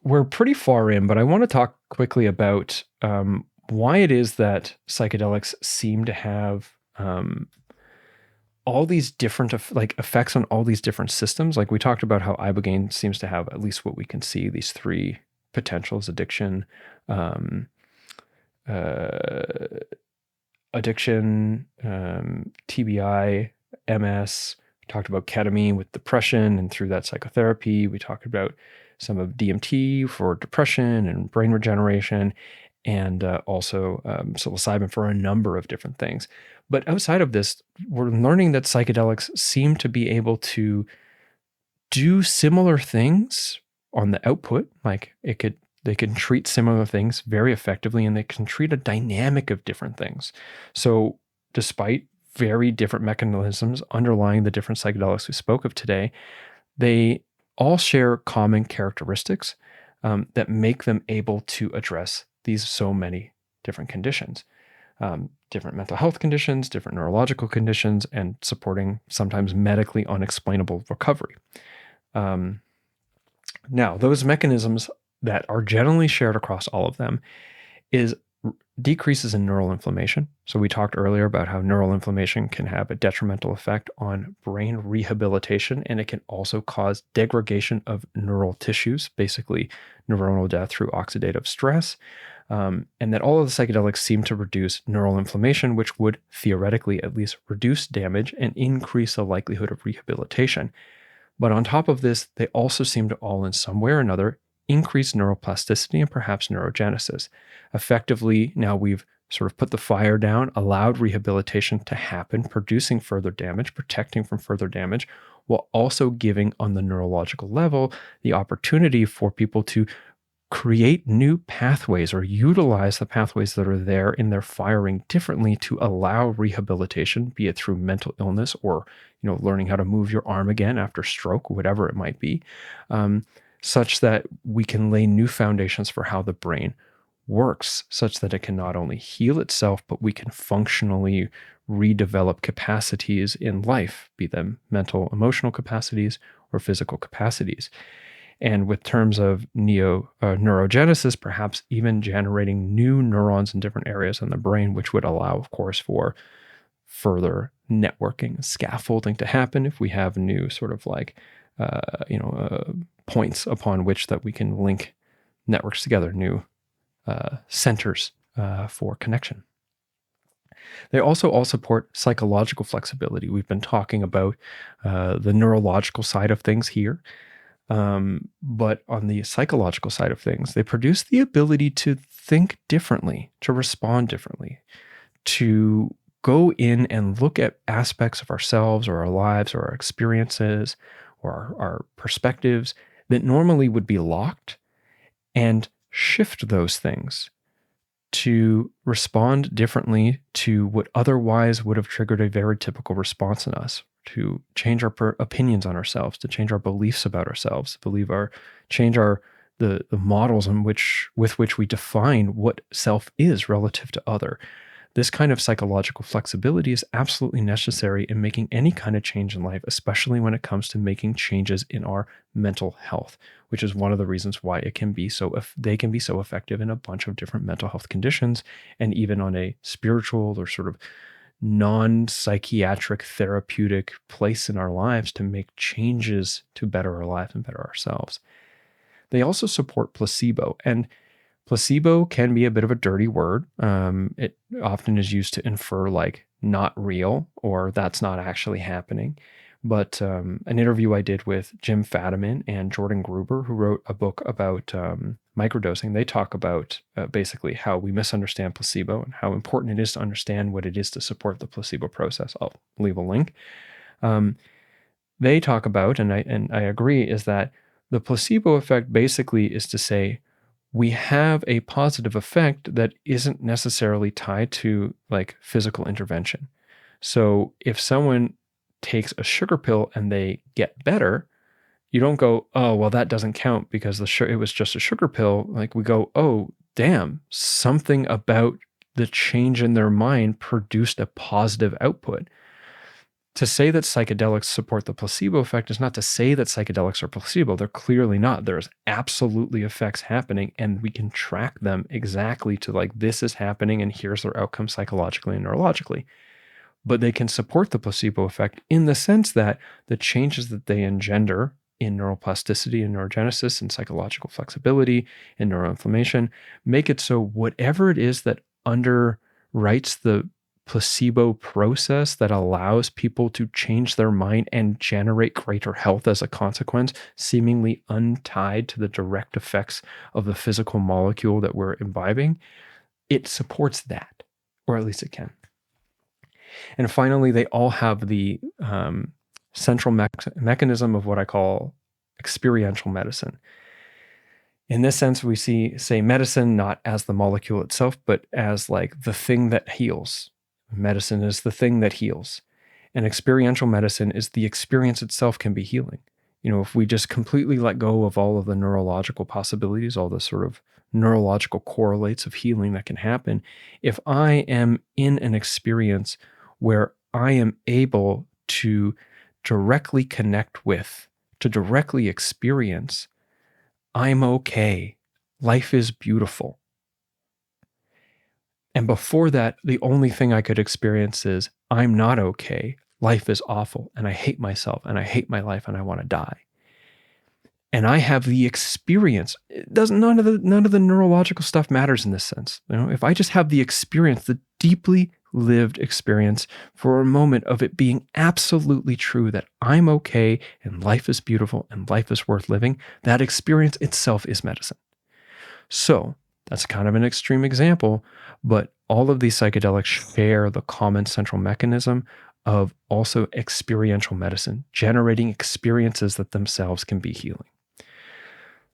we're pretty far in, but I want to talk quickly about why it is that psychedelics seem to have all these different effects on all these different systems. Like we talked about how ibogaine seems to have, at least what we can see, these three potentials: addiction, um, uh, TBI, MS. We talked about ketamine with depression, and through that psychotherapy, we talked about some of DMT for depression and brain regeneration, and also psilocybin for a number of different things. But outside of this, we're learning that psychedelics seem to be able to do similar things on the output. Like they can treat similar things very effectively, and they can treat a dynamic of different things. So despite very different mechanisms underlying the different psychedelics we spoke of today, they all share common characteristics that make them able to address these so many different conditions, different mental health conditions, different neurological conditions, and supporting sometimes medically unexplainable recovery. Now, those mechanisms that are generally shared across all of them is decreases in neural inflammation. So we talked earlier about how neural inflammation can have a detrimental effect on brain rehabilitation, and it can also cause degradation of neural tissues, basically neuronal death through oxidative stress. And that all of the psychedelics seem to reduce neural inflammation, which would theoretically at least reduce damage and increase the likelihood of rehabilitation. But on top of this, they also seem to all in some way or another increase neuroplasticity and perhaps neurogenesis. Effectively, now we've sort of put the fire down, allowed rehabilitation to happen, producing further damage, protecting from further damage, while also giving on the neurological level the opportunity for people to create new pathways or utilize the pathways that are there in their firing differently to allow rehabilitation, be it through mental illness or learning how to move your arm again after stroke, whatever it might be, such that we can lay new foundations for how the brain works, such that it can not only heal itself, but we can functionally redevelop capacities in life, be them mental, emotional capacities or physical capacities. And with terms of neurogenesis, perhaps even generating new neurons in different areas in the brain, which would allow, of course, for further networking, scaffolding to happen if we have new sort of points upon which that we can link networks together, new centers for connection. They also all support psychological flexibility. We've been talking about the neurological side of things here. But on the psychological side of things, they produce the ability to think differently, to respond differently, to go in and look at aspects of ourselves or our lives or our experiences or our perspectives that normally would be locked, and shift those things to respond differently to what otherwise would have triggered a very typical response in us, to change our opinions on ourselves, to change our beliefs about ourselves, change the models with which we define what self is relative to other. This kind of psychological flexibility is absolutely necessary in making any kind of change in life, especially when it comes to making changes in our mental health, which is one of the reasons why they can be so effective in a bunch of different mental health conditions, and even on a spiritual or sort of non-psychiatric therapeutic place in our lives to make changes to better our lives and better ourselves. They also support placebo, and placebo can be a bit of a dirty word. It often is used to infer like not real or that's not actually happening. But an interview I did with Jim Fadiman and Jordan Gruber, who wrote a book about microdosing, they talk about basically how we misunderstand placebo and how important it is to understand what it is to support the placebo process. I'll leave a link. They talk about, and I agree, is that the placebo effect basically is to say, we have a positive effect that isn't necessarily tied to like physical intervention. So if someone takes a sugar pill and they get better, you don't go, oh, well, that doesn't count because it was just a sugar pill. Like we go, oh, damn, something about the change in their mind produced a positive output. To say that psychedelics support the placebo effect is not to say that psychedelics are placebo. They're clearly not. There's absolutely effects happening, and we can track them exactly to like, this is happening, and here's their outcome psychologically and neurologically. But they can support the placebo effect in the sense that the changes that they engender in neuroplasticity and neurogenesis and psychological flexibility and neuroinflammation make it so whatever it is that underwrites the placebo process that allows people to change their mind and generate greater health as a consequence, seemingly untied to the direct effects of the physical molecule that we're imbibing, it supports that, or at least it can. And finally, they all have the central mechanism of what I call experiential medicine. In this sense, we say medicine not as the molecule itself, but as like the thing that heals. Medicine is the thing that heals. And experiential medicine is the experience itself can be healing. You know, if we just completely let go of all of the neurological possibilities, all the sort of neurological correlates of healing that can happen, if I am in an experience where I am able to directly connect with, to directly experience, I'm okay. Life is beautiful. And before that, the only thing I could experience is I'm not okay. Life is awful, and I hate myself, and I hate my life, and I want to die. And I have the experience. None of the neurological stuff matters in this sense. You know, if I just have the experience, the deeply lived experience for a moment of it being absolutely true that I'm okay and life is beautiful and life is worth living, that experience itself is medicine. So that's kind of an extreme example, but all of these psychedelics share the common central mechanism of also experiential medicine, generating experiences that themselves can be healing.